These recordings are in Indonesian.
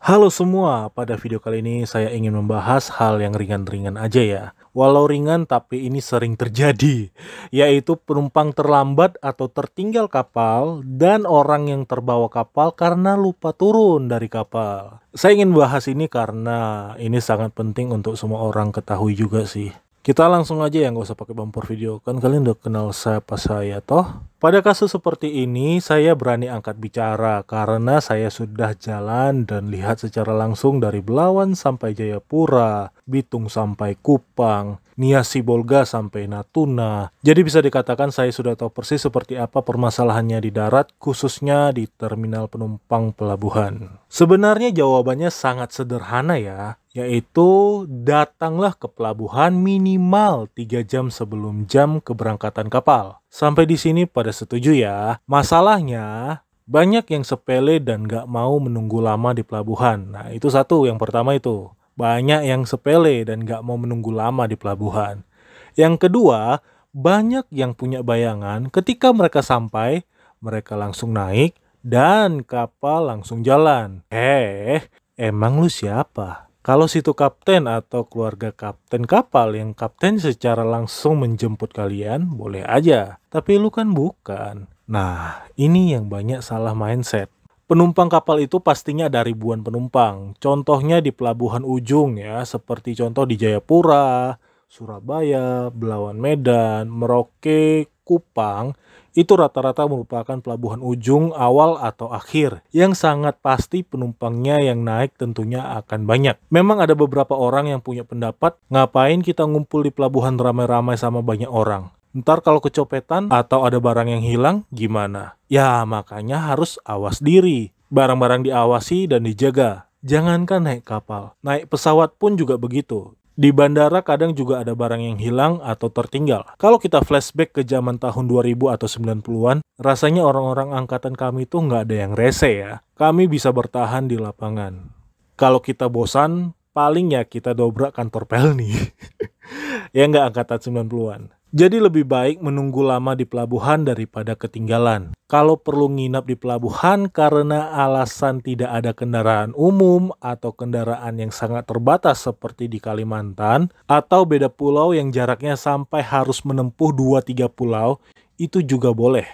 Halo semua, pada video kali ini saya ingin membahas hal yang ringan-ringan aja ya. Walau ringan tapi ini sering terjadi, yaitu penumpang terlambat atau tertinggal kapal dan orang yang terbawa kapal karena lupa turun dari kapal. Saya ingin bahas ini karena ini sangat penting untuk semua orang ketahui juga sih. Kita langsung aja ya, nggak usah pakai bumper video, kan kalian udah kenal siapa saya toh? Pada kasus seperti ini, saya berani angkat bicara karena saya sudah jalan dan lihat secara langsung dari Belawan sampai Jayapura, Bitung sampai Kupang, Nias Sibolga sampai Natuna. Jadi bisa dikatakan saya sudah tahu persis seperti apa permasalahannya di darat, khususnya di terminal penumpang pelabuhan. Sebenarnya jawabannya sangat sederhana ya, yaitu datanglah ke pelabuhan minimal 3 jam sebelum jam keberangkatan kapal. Sampai di sini pada setuju ya. Masalahnya banyak yang sepele dan gak mau menunggu lama di pelabuhan. Nah itu satu, yang pertama itu. Banyak yang sepele dan gak mau menunggu lama di pelabuhan. Yang kedua, banyak yang punya bayangan ketika mereka sampai, mereka langsung naik dan kapal langsung jalan. Emang lu siapa? Kalau situ kapten atau keluarga kapten kapal yang kapten secara langsung menjemput kalian, boleh aja. Tapi lu kan bukan. Nah, ini yang banyak salah mindset. Penumpang kapal itu pastinya ada ribuan penumpang. Contohnya di pelabuhan ujung ya, seperti contoh di Jayapura, Surabaya, Belawan Medan, Merauke, Kupang. Itu rata-rata merupakan pelabuhan ujung, awal atau akhir, yang sangat pasti penumpangnya yang naik tentunya akan banyak. Memang ada beberapa orang yang punya pendapat, ngapain kita ngumpul di pelabuhan ramai-ramai sama banyak orang? Ntar kalau kecopetan atau ada barang yang hilang, gimana? Ya makanya harus awas diri. Barang-barang diawasi dan dijaga. Jangankan naik kapal, naik pesawat pun juga begitu. Di bandara kadang juga ada barang yang hilang atau tertinggal. Kalau kita flashback ke zaman tahun 2000 atau 90-an, rasanya orang-orang angkatan kami tuh nggak ada yang rese ya. Kami bisa bertahan di lapangan. Kalau kita bosan, paling ya kita dobrak kantor Pelni. Ya nggak, angkatan 90-an. Jadi lebih baik menunggu lama di pelabuhan daripada ketinggalan. Kalau perlu nginap di pelabuhan karena alasan tidak ada kendaraan umum atau kendaraan yang sangat terbatas seperti di Kalimantan, atau beda pulau yang jaraknya sampai harus menempuh 2-3 pulau, itu juga boleh.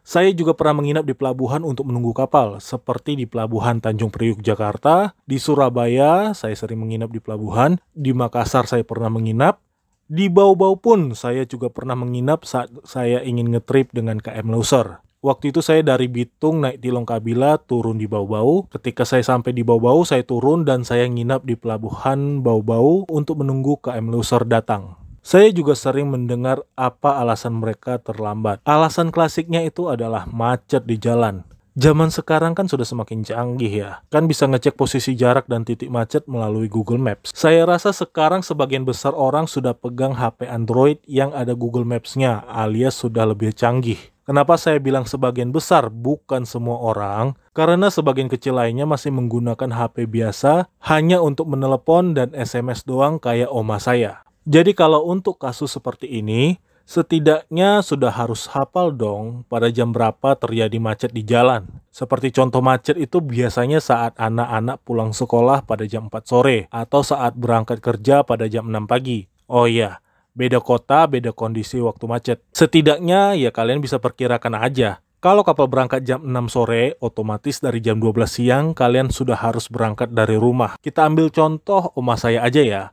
Saya juga pernah menginap di pelabuhan untuk menunggu kapal, seperti di Pelabuhan Tanjung Priuk, Jakarta. Di Surabaya, saya sering menginap di pelabuhan. Di Makassar, saya pernah menginap. Di Bau-Bau pun saya juga pernah menginap saat saya ingin ngetrip dengan KM Loser. Waktu itu saya dari Bitung naik Tilong Kabila turun di Bau-Bau. Ketika saya sampai di Bau-Bau, saya turun dan saya nginap di pelabuhan Bau-Bau untuk menunggu KM Loser datang. Saya juga sering mendengar apa alasan mereka terlambat. Alasan klasiknya itu adalah macet di jalan. Zaman sekarang kan sudah semakin canggih ya. Kan bisa ngecek posisi jarak dan titik macet melalui Google Maps. Saya rasa sekarang sebagian besar orang sudah pegang HP Android yang ada Google Maps-nya, alias sudah lebih canggih. Kenapa saya bilang sebagian besar, bukan semua orang? Karena sebagian kecil lainnya masih menggunakan HP biasa hanya untuk menelepon dan SMS doang kayak oma saya. Jadi kalau untuk kasus seperti ini, setidaknya sudah harus hafal dong pada jam berapa terjadi macet di jalan. Seperti contoh macet itu biasanya saat anak-anak pulang sekolah pada jam 4 sore atau saat berangkat kerja pada jam 6 pagi. Oh iya, beda kota, beda kondisi waktu macet. Setidaknya ya kalian bisa perkirakan aja. Kalau kapal berangkat jam 6 sore, otomatis dari jam 12 siang kalian sudah harus berangkat dari rumah. Kita ambil contoh oma saya aja ya.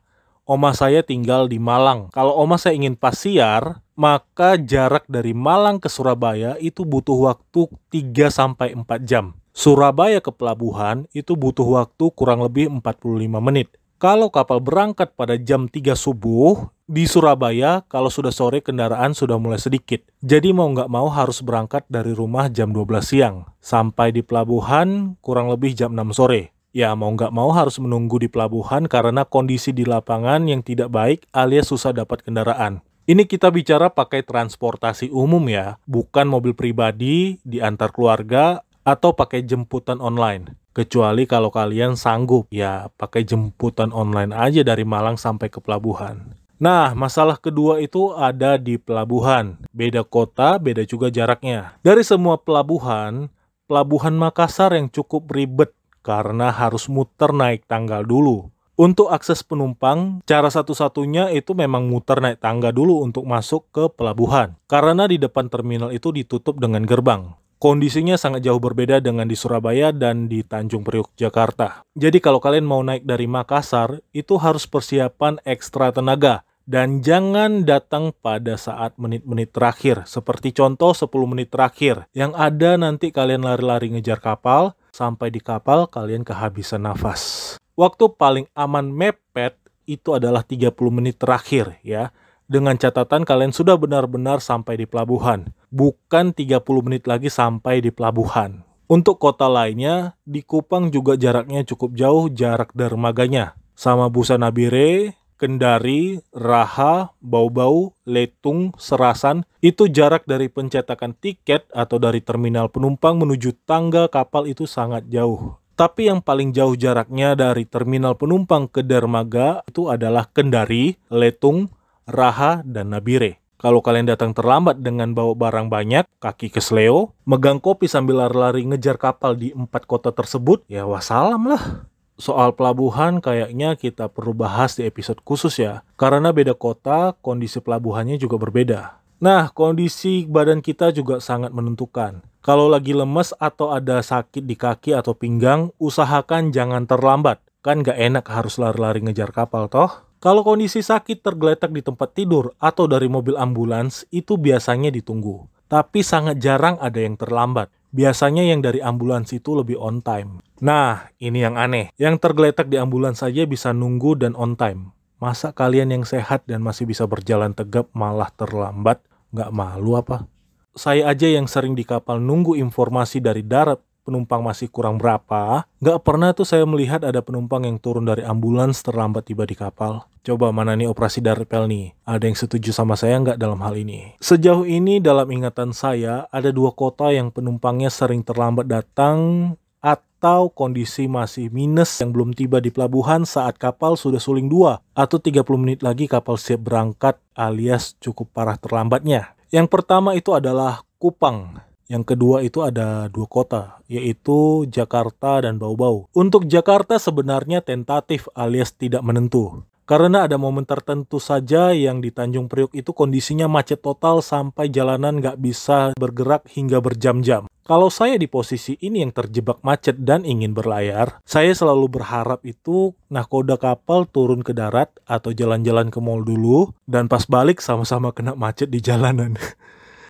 Oma saya tinggal di Malang. Kalau oma saya ingin pas siar, maka jarak dari Malang ke Surabaya itu butuh waktu 3-4 jam. Surabaya ke pelabuhan itu butuh waktu kurang lebih 45 menit. Kalau kapal berangkat pada jam 3 subuh, di Surabaya kalau sudah sore kendaraan sudah mulai sedikit. Jadi mau nggak mau harus berangkat dari rumah jam 12 siang. Sampai di pelabuhan kurang lebih jam 6 sore. Ya mau nggak mau harus menunggu di pelabuhan karena kondisi di lapangan yang tidak baik alias susah dapat kendaraan. Ini kita bicara pakai transportasi umum ya, bukan mobil pribadi diantar keluarga atau pakai jemputan online. Kecuali kalau kalian sanggup, ya pakai jemputan online aja dari Malang sampai ke pelabuhan. Nah, masalah kedua itu ada di pelabuhan. Beda kota, beda juga jaraknya. Dari semua pelabuhan, Pelabuhan Makassar yang cukup ribet karena harus muter naik tangga dulu. Untuk akses penumpang, cara satu-satunya itu memang muter naik tangga dulu untuk masuk ke pelabuhan. Karena di depan terminal itu ditutup dengan gerbang. Kondisinya sangat jauh berbeda dengan di Surabaya dan di Tanjung Priok, Jakarta. Jadi kalau kalian mau naik dari Makassar, itu harus persiapan ekstra tenaga. Dan jangan datang pada saat menit-menit terakhir. Seperti contoh 10 menit terakhir. Yang ada nanti kalian lari-lari ngejar kapal, sampai di kapal kalian kehabisan nafas. Waktu paling aman mepet itu adalah 30 menit terakhir ya. Dengan catatan kalian sudah benar-benar sampai di pelabuhan. Bukan 30 menit lagi sampai di pelabuhan. Untuk kota lainnya, di Kupang juga jaraknya cukup jauh jarak dermaganya. Sama Busa Nabire, Kendari, Raha, Bau-Bau, Letung, Serasan, itu jarak dari pencetakan tiket atau dari terminal penumpang menuju tangga kapal itu sangat jauh. Tapi yang paling jauh jaraknya dari terminal penumpang ke dermaga itu adalah Kendari, Letung, Raha, dan Nabire. Kalau kalian datang terlambat dengan bawa barang banyak, kaki kesleo, megang kopi sambil lari-lari ngejar kapal di 4 kota tersebut, ya wassalam lah. Soal pelabuhan kayaknya kita perlu bahas di episode khusus ya. Karena beda kota, kondisi pelabuhannya juga berbeda. Nah, kondisi badan kita juga sangat menentukan. Kalau lagi lemes atau ada sakit di kaki atau pinggang, usahakan jangan terlambat. Kan gak enak harus lari-lari ngejar kapal toh. Kalau kondisi sakit tergeletak di tempat tidur atau dari mobil ambulans, itu biasanya ditunggu. Tapi sangat jarang ada yang terlambat. Biasanya yang dari ambulans itu lebih on time. Nah, ini yang aneh. Yang tergeletak di ambulans saja bisa nunggu dan on time. Masa kalian yang sehat dan masih bisa berjalan tegap malah terlambat? Nggak malu apa? Saya aja yang sering di kapal nunggu informasi dari darat, penumpang masih kurang berapa, nggak pernah tuh saya melihat ada penumpang yang turun dari ambulans terlambat tiba di kapal. Coba mana nih operasi Darpel nih? Ada yang setuju sama saya nggak dalam hal ini? Sejauh ini dalam ingatan saya, ada 2 kota yang penumpangnya sering terlambat datang atau kondisi masih minus yang belum tiba di pelabuhan saat kapal sudah suling 2 atau 30 menit lagi kapal siap berangkat alias cukup parah terlambatnya. Yang pertama itu adalah Kupang. Yang kedua itu ada 2 kota, yaitu Jakarta dan Bau-Bau. Untuk Jakarta sebenarnya tentatif alias tidak menentu. Karena ada momen tertentu saja yang di Tanjung Priok itu kondisinya macet total sampai jalanan nggak bisa bergerak hingga berjam-jam. Kalau saya di posisi ini yang terjebak macet dan ingin berlayar, saya selalu berharap itu nahkoda kapal turun ke darat atau jalan-jalan ke mall dulu, dan pas balik sama-sama kena macet di jalanan.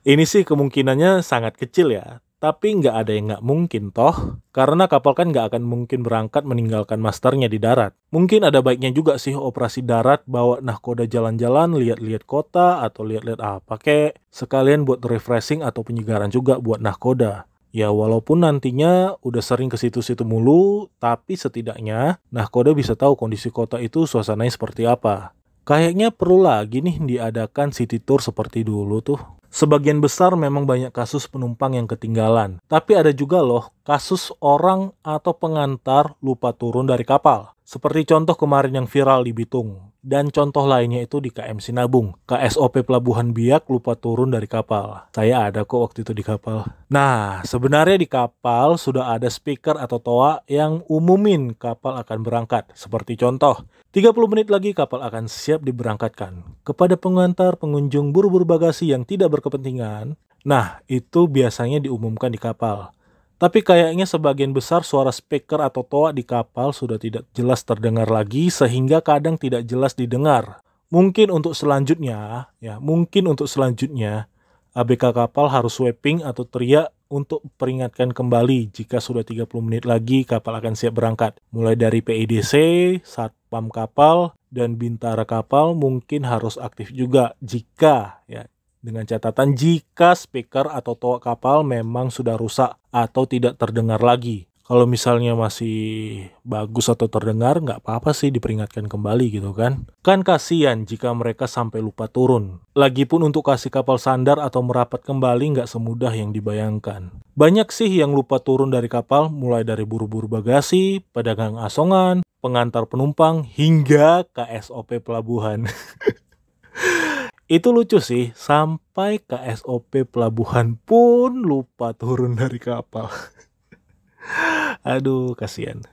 Ini sih kemungkinannya sangat kecil ya, tapi nggak ada yang nggak mungkin toh. Karena kapal kan nggak akan mungkin berangkat meninggalkan masternya di darat. Mungkin ada baiknya juga sih operasi darat, bawa nahkoda jalan-jalan, lihat-lihat kota, atau lihat-lihat apa kek. Sekalian buat refreshing atau penyegaran juga buat nahkoda. Ya walaupun nantinya udah sering ke situ-situ mulu, tapi setidaknya nahkoda bisa tahu kondisi kota itu suasananya seperti apa. Kayaknya perlu lagi nih diadakan city tour seperti dulu tuh. Sebagian besar memang banyak kasus penumpang yang ketinggalan. Tapi ada juga loh kasus orang atau pengantar lupa turun dari kapal. Seperti contoh kemarin yang viral di Bitung. Dan contoh lainnya itu di KM Sinabung. KSOP Pelabuhan Biak lupa turun dari kapal. Saya ada kok waktu itu di kapal. Nah, sebenarnya di kapal sudah ada speaker atau toa yang umumin kapal akan berangkat. Seperti contoh, 30 menit lagi kapal akan siap diberangkatkan. Kepada pengantar pengunjung buru-buru bagasi yang tidak berkepentingan, nah itu biasanya diumumkan di kapal. Tapi kayaknya sebagian besar suara speaker atau toa di kapal sudah tidak jelas terdengar lagi sehingga kadang tidak jelas didengar. Mungkin untuk selanjutnya ABK kapal harus sweeping atau teriak untuk peringatkan kembali jika sudah 30 menit lagi kapal akan siap berangkat. Mulai dari PIDC, Satpam kapal, dan Bintara kapal mungkin harus aktif juga dengan catatan jika speaker atau toa kapal memang sudah rusak atau tidak terdengar lagi. Kalau misalnya masih bagus atau terdengar, nggak apa-apa sih diperingatkan kembali gitu kan. Kan kasihan jika mereka sampai lupa turun. Lagipun untuk kasih kapal sandar atau merapat kembali nggak semudah yang dibayangkan. Banyak sih yang lupa turun dari kapal, mulai dari buru-buru bagasi, pedagang asongan, pengantar penumpang, hingga KSOP pelabuhan. Itu lucu sih, sampai KSOP pelabuhan pun lupa turun dari kapal. Aduh, kasihan.